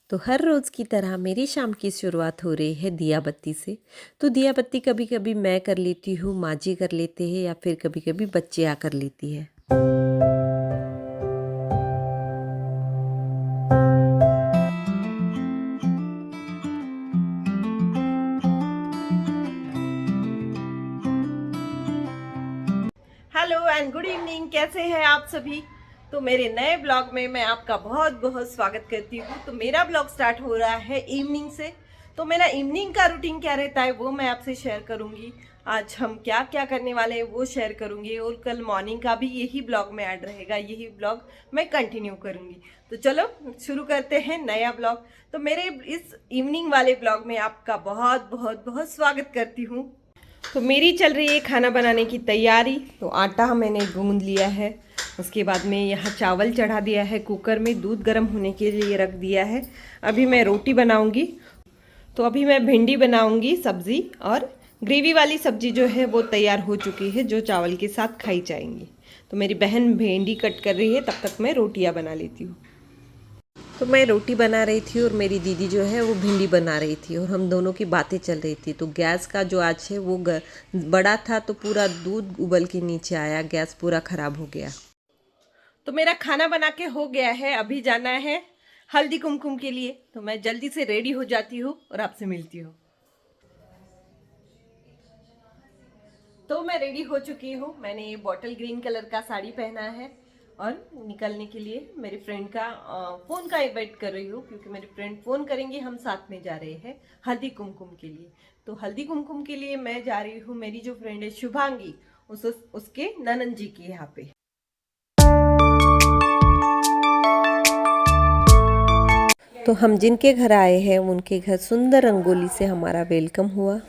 तो हर रोज़ की तरह मेरी शाम की शुरुआत हो रही है दिया बत्ती से। तो दिया बत्ती कभी कभी मैं कर लेती हूँ, माँ जी कर लेते हैं या फिर कभी कभी बच्चे आकर लेती है। हेलो एंड गुड इवनिंग, कैसे हैं आप सभी। तो मेरे नए ब्लॉग में मैं आपका बहुत बहुत स्वागत करती हूँ। तो मेरा ब्लॉग स्टार्ट हो रहा है इवनिंग से। तो मेरा इवनिंग का रूटीन क्या रहता है वो मैं आपसे शेयर करूँगी। आज हम क्या क्या करने वाले हैं वो शेयर करूँगी, और कल मॉर्निंग का भी यही ब्लॉग में ऐड रहेगा, यही ब्लॉग मैं कंटिन्यू करूँगी। तो चलो शुरू करते हैं नया ब्लॉग। तो मेरे इस इवनिंग वाले ब्लॉग में आपका बहुत बहुत बहुत स्वागत करती हूँ। तो मेरी चल रही है खाना बनाने की तैयारी। तो आटा मैंने गूंद लिया है, उसके बाद में यहाँ चावल चढ़ा दिया है, कुकर में दूध गर्म होने के लिए रख दिया है। अभी मैं रोटी बनाऊंगी। तो अभी मैं भिंडी बनाऊंगी सब्ज़ी, और ग्रेवी वाली सब्ज़ी जो है वो तैयार हो चुकी है, जो चावल के साथ खाई जाएंगी। तो मेरी बहन भिंडी कट कर रही है, तब तक मैं रोटियाँ बना लेती हूँ। तो मैं रोटी बना रही थी और मेरी दीदी जो है वो भिंडी बना रही थी, और हम दोनों की बातें चल रही थी। तो गैस का जो आँच है वो बड़ा था, तो पूरा दूध उबल के नीचे आया, गैस पूरा ख़राब हो गया। तो मेरा खाना बना के हो गया है, अभी जाना है हल्दी कुमकुम के लिए। तो मैं जल्दी से रेडी हो जाती हूँ और आपसे मिलती हूँ। तो मैं रेडी हो चुकी हूँ। मैंने ये बॉटल ग्रीन कलर का साड़ी पहना है, और निकलने के लिए मेरी फ्रेंड का फ़ोन का वेट कर रही हूँ, क्योंकि मेरी फ्रेंड फ़ोन करेंगे, हम साथ में जा रहे हैं हल्दी कुमकुम के लिए। तो हल्दी कुमकुम के लिए मैं जा रही हूँ, मेरी जो फ्रेंड है शुभांगी, उसके ननंद जी के यहाँ पे। तो हम जिनके घर आए हैं उनके घर सुंदर रंगोली से हमारा वेलकम हुआ।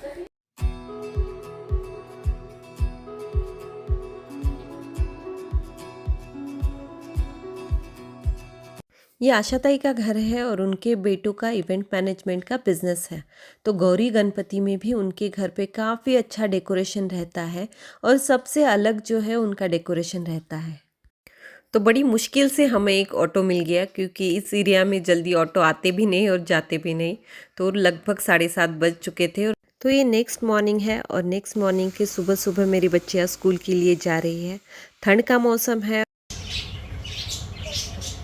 ये आशाताई का घर है, और उनके बेटों का इवेंट मैनेजमेंट का बिजनेस है। तो गौरी गणपति में भी उनके घर पे काफ़ी अच्छा डेकोरेशन रहता है, और सबसे अलग जो है उनका डेकोरेशन रहता है। तो बड़ी मुश्किल से हमें एक ऑटो मिल गया, क्योंकि इस एरिया में जल्दी ऑटो आते भी नहीं और जाते भी नहीं। तो लगभग 7:30 बज चुके थे। और तो ये नेक्स्ट मॉर्निंग है, और नेक्स्ट मॉर्निंग के सुबह सुबह मेरी बच्चियाँ स्कूल के लिए जा रही है। ठंड का मौसम है,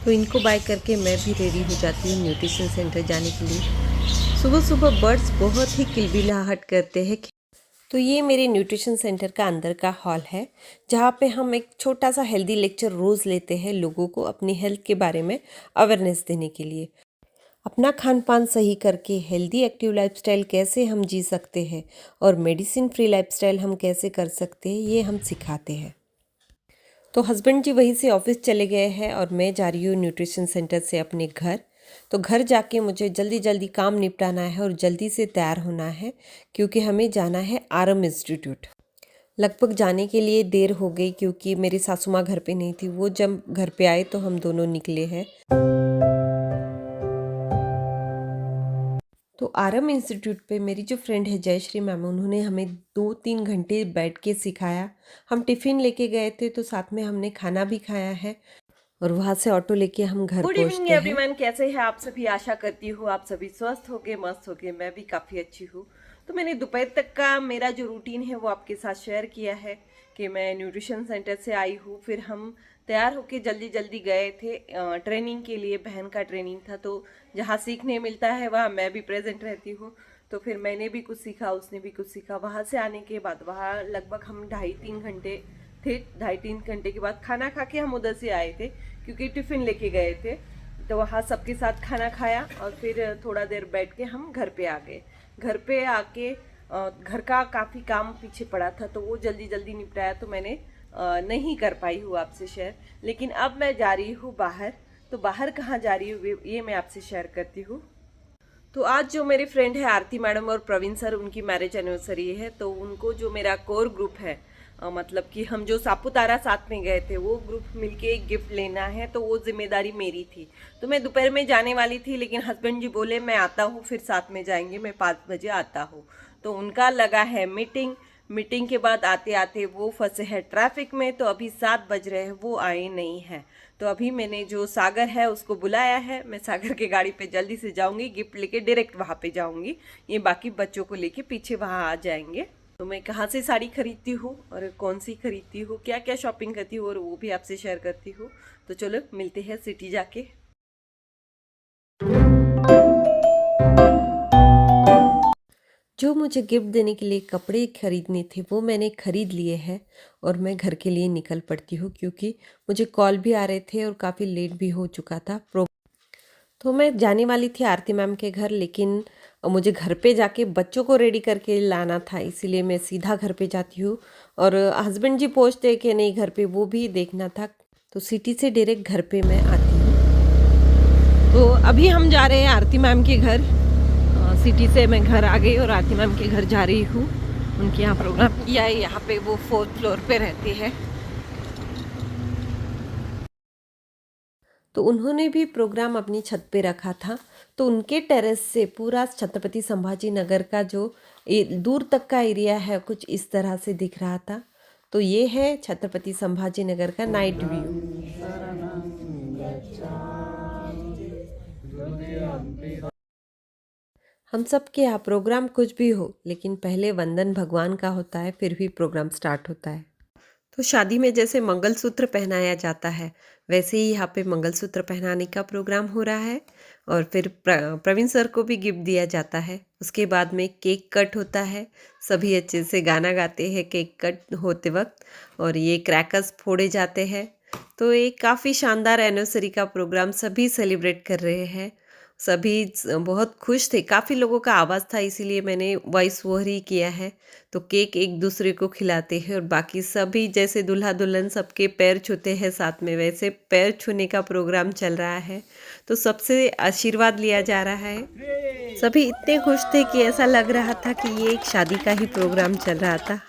तो इनको बाय करके मैं भी रेडी हो जाती हूँ न्यूट्रिशन सेंटर जाने के लिए। सुबह सुबह बर्ड्स बहुत ही किलबिलाहट करते हैं। तो ये मेरे न्यूट्रिशन सेंटर का अंदर का हॉल है, जहाँ पे हम एक छोटा सा हेल्दी लेक्चर रोज़ लेते हैं, लोगों को अपनी हेल्थ के बारे में अवेयरनेस देने के लिए। अपना खान पान सही करके हेल्दी एक्टिव लाइफस्टाइल कैसे हम जी सकते हैं, और मेडिसिन फ्री लाइफस्टाइल हम कैसे कर सकते हैं, ये हम सिखाते हैं। तो हस्बैंड जी वहीं से ऑफिस चले गए हैं, और मैं जा रही हूँ न्यूट्रिशन सेंटर से अपने घर। तो घर जाके मुझे जल्दी जल्दी काम निपटाना है और जल्दी से तैयार होना है, क्योंकि हमें जाना है आरम इंस्टीट्यूट। लगभग जाने के लिए देर हो गई, क्योंकि मेरी सासू माँ घर पे नहीं थी। वो जब घर पे आए तो हम दोनों निकले हैं। तो आरम इंस्टीट्यूट पे मेरी जो फ्रेंड है जयश्री मैम, उन्होंने हमें 2-3 घंटे बैठ के सिखाया। हम टिफ़िन लेके गए थे, तो साथ में हमने खाना भी खाया है, और वहाँ से ऑटो लेके हम घर गुड इवनिंग पहुँचते हैं। एवरीवन, कैसे हैं आप सभी। आशा करती हूँ आप सभी स्वस्थ होके मस्त होके। मैं भी काफ़ी अच्छी हूँ। तो मैंने दोपहर तक का मेरा जो रूटीन है वो आपके साथ शेयर किया है, कि मैं न्यूट्रिशन सेंटर से आई हूँ। फिर हम तैयार होके जल्दी जल्दी गए थे ट्रेनिंग के लिए। बहन का ट्रेनिंग था, तो जहाँ सीखने मिलता है वहाँ मैं भी प्रेजेंट रहती हूँ। तो फिर मैंने भी कुछ सीखा, उसने भी कुछ सीखा। वहाँ से आने के बाद वहाँ लगभग हम 2.5-3 घंटे थे। 2.5-3 घंटे के बाद खाना खा के हम उधर से आए थे, क्योंकि टिफ़िन लेके गए थे। तो वहाँ सबके साथ खाना खाया, और फिर थोड़ा देर बैठ के हम घर पे आ गए। घर पे आके घर का काफ़ी काम पीछे पड़ा था, तो वो जल्दी जल्दी निपटाया। तो मैंने नहीं कर पाई हूँ आपसे शेयर। लेकिन अब मैं जा रही हूँ बाहर। तो बाहर कहाँ जा रही हूँ ये मैं आपसे शेयर करती हूँ। तो आज जो मेरी फ्रेंड है आरती मैडम और प्रवीण सर, उनकी मैरिज एनिवर्सरी है। तो उनको जो मेरा कोर ग्रुप है, मतलब कि हम जो सापुतारा साथ में गए थे, वो ग्रुप मिलके एक गिफ्ट लेना है। तो वो जिम्मेदारी मेरी थी। तो मैं दोपहर में जाने वाली थी, लेकिन हस्बैंड जी बोले मैं आता हूँ, फिर साथ में जाएंगे, मैं 5 बजे आता हूँ। तो उनका लगा है मीटिंग। मीटिंग के बाद आते आते वो फंसे हैं ट्रैफिक में, तो अभी 7 बज रहे हैं, वो आए नहीं हैं। तो अभी मैंने जो सागर है उसको बुलाया है, मैं सागर के गाड़ी पे जल्दी से जाऊंगी, गिफ्ट लेके डायरेक्ट वहाँ पे जाऊंगी। ये बाकी बच्चों को लेके पीछे वहाँ आ जाएंगे। तो मैं कहाँ से साड़ी खरीदती हूँ और कौन सी खरीदती हूँ, क्या क्या शॉपिंग करती हूँ, और वो भी आपसे शेयर करती हूँ। तो चलो मिलते हैं सिटी जाके। जो मुझे गिफ्ट देने के लिए कपड़े खरीदने थे वो मैंने खरीद लिए हैं और मैं घर के लिए निकल पड़ती हूँ, क्योंकि मुझे कॉल भी आ रहे थे और काफ़ी लेट भी हो चुका था। तो मैं जाने वाली थी आरती मैम के घर, लेकिन मुझे घर पे जाके बच्चों को रेडी करके लाना था, इसीलिए मैं सीधा घर पे जाती हूँ। और हस्बैंड जी पहुँचते कि नहीं घर पे वो भी देखना था, तो सिटी से डायरेक्ट घर पे मैं आती हूँ। तो अभी हम जा रहे हैं आरती मैम के घर। सिटी से मैं घर आ गई और आरती मैम के घर जा रही हूँ। उनके यहाँ प्रोग्राम किया है, यहाँ पे वो 4th फ्लोर पे रहती है। तो उन्होंने भी प्रोग्राम अपनी छत पे रखा था, तो उनके टेरेस से पूरा छत्रपति संभाजी नगर का जो दूर तक का एरिया है कुछ इस तरह से दिख रहा था। तो ये है छत्रपति संभाजी नगर का नाइट व्यू। हम सब के यहाँ प्रोग्राम कुछ भी हो, लेकिन पहले वंदन भगवान का होता है, फिर भी प्रोग्राम स्टार्ट होता है। तो शादी में जैसे मंगलसूत्र पहनाया जाता है, वैसे ही यहाँ पे मंगलसूत्र पहनाने का प्रोग्राम हो रहा है। और फिर प्रवीण सर को भी गिफ्ट दिया जाता है। उसके बाद में केक कट होता है, सभी अच्छे से गाना गाते हैं केक कट होते वक्त, और ये क्रैकर्स फोड़े जाते हैं। तो ये काफ़ी शानदार एनिवर्सरी का प्रोग्राम सभी सेलिब्रेट कर रहे हैं। सभी बहुत खुश थे, काफ़ी लोगों का आवाज़ था, इसीलिए मैंने वॉइस ओवर ही किया है। तो केक एक दूसरे को खिलाते हैं और बाकी सभी जैसे दूल्हा दुल्हन सबके पैर छूते हैं साथ में, वैसे पैर छूने का प्रोग्राम चल रहा है। तो सबसे आशीर्वाद लिया जा रहा है। सभी इतने खुश थे कि ऐसा लग रहा था कि ये एक शादी का ही प्रोग्राम चल रहा था।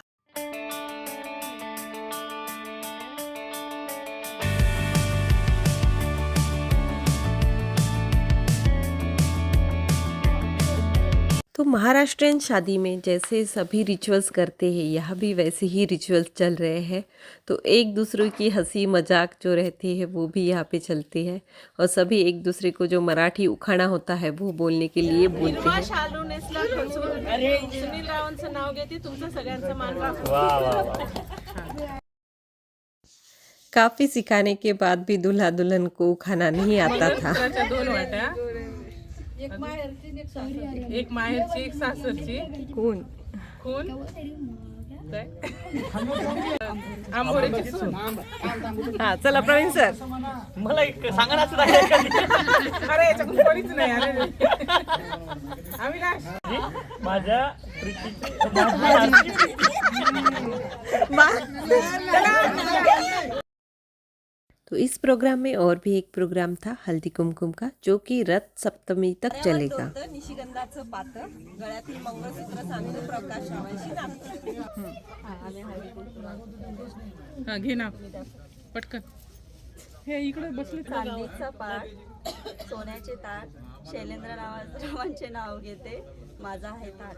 तो महाराष्ट्रियन शादी में जैसे सभी रिचुअल्स करते हैं, यहाँ भी वैसे ही रिचुअल्स चल रहे हैं। तो एक दूसरे की हंसी मजाक जो रहती है वो भी यहाँ पे चलती है, और सभी एक दूसरे को जो मराठी उखाणा होता है वो बोलने के लिए बोलते हैं। शालू नेसला खचून सुनील रावांचं नाव घेते, तुमचं सगळ्यांचं मान राखून। काफ़ी सिखाने के बाद भी दूल्हा दुल्हन को खाना नहीं आता था। दोन वाट्या, एक माहेरची एक सासरची कौन? खून आंबोळीची सून. हाँ चला प्रवीण सर। मला एक सांगा ना असं अरे याच्याकडून कोणीच नाही. अरे अविनाश माझ्या प्रीतीची तो इस प्रोग्राम में और भी एक प्रोग्राम था हल्दी कुमकुम का, जो कि रथ सप्तमी तक चलेगा। निशिगंधाचं पातळ, गळ्यातील मंगळसूत्र सांगतो प्रकाश रावांशी नाचतो। हा घे ना पटकन. हे इकडे बसले. चांदीचा पाट, सोन्याचे ताट, शैलेंद्र रावांचे नाव घेते, माझा आहे ताट.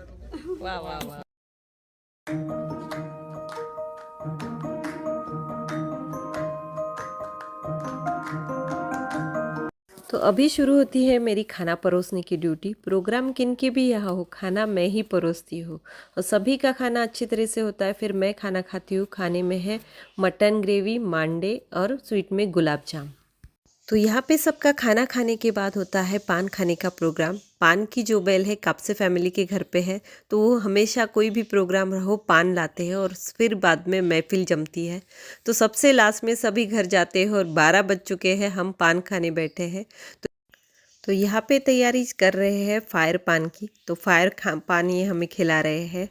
वाह वाह वाह। तो अभी शुरू होती है मेरी खाना परोसने की ड्यूटी। प्रोग्राम किन की भी यहाँ हो, खाना मैं ही परोसती हूँ और सभी का खाना अच्छी तरह से होता है। फिर मैं खाना खाती हूँ। खाने में है मटन ग्रेवी, मांडे और स्वीट में गुलाब जाम। तो यहाँ पे सबका खाना खाने के बाद होता है पान खाने का प्रोग्राम। पान की जो बेल है कापसे फैमिली के घर पे है, तो वो हमेशा कोई भी प्रोग्राम रहो पान लाते हैं और फिर बाद में महफिल जमती है। तो सबसे लास्ट में सभी घर जाते हैं और 12 बज चुके हैं, हम पान खाने बैठे हैं। तो यहाँ पे तैयारी कर रहे हैं फायर पान की। तो फायर पान ये हमें खिला रहे हैं।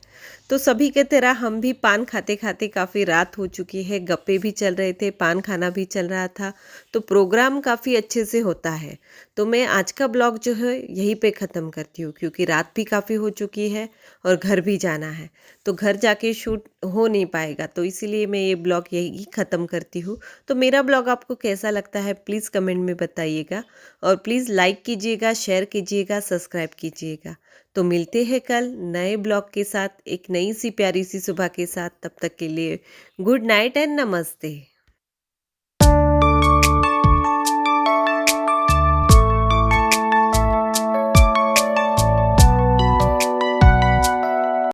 तो सभी के तरह हम भी पान खाते खाते काफ़ी रात हो चुकी है, गप्पे भी चल रहे थे, पान खाना भी चल रहा था। तो प्रोग्राम काफ़ी अच्छे से होता है। तो मैं आज का ब्लॉग जो है यहीं पे ख़त्म करती हूँ, क्योंकि रात भी काफ़ी हो चुकी है और घर भी जाना है। तो घर जाके शूट हो नहीं पाएगा, तो इसीलिए मैं ये ब्लॉग यही ख़त्म करती हूँ। तो मेरा ब्लॉग आपको कैसा लगता है प्लीज़ कमेंट में बताइएगा, और प्लीज़ लाइक कीजिएगा, शेयर कीजिएगा, सब्सक्राइब कीजिएगा। तो मिलते हैं कल नए ब्लॉग के साथ, एक नई सी प्यारी सी सुबह के साथ। तब तक के लिए गुड नाइट एंड नमस्ते।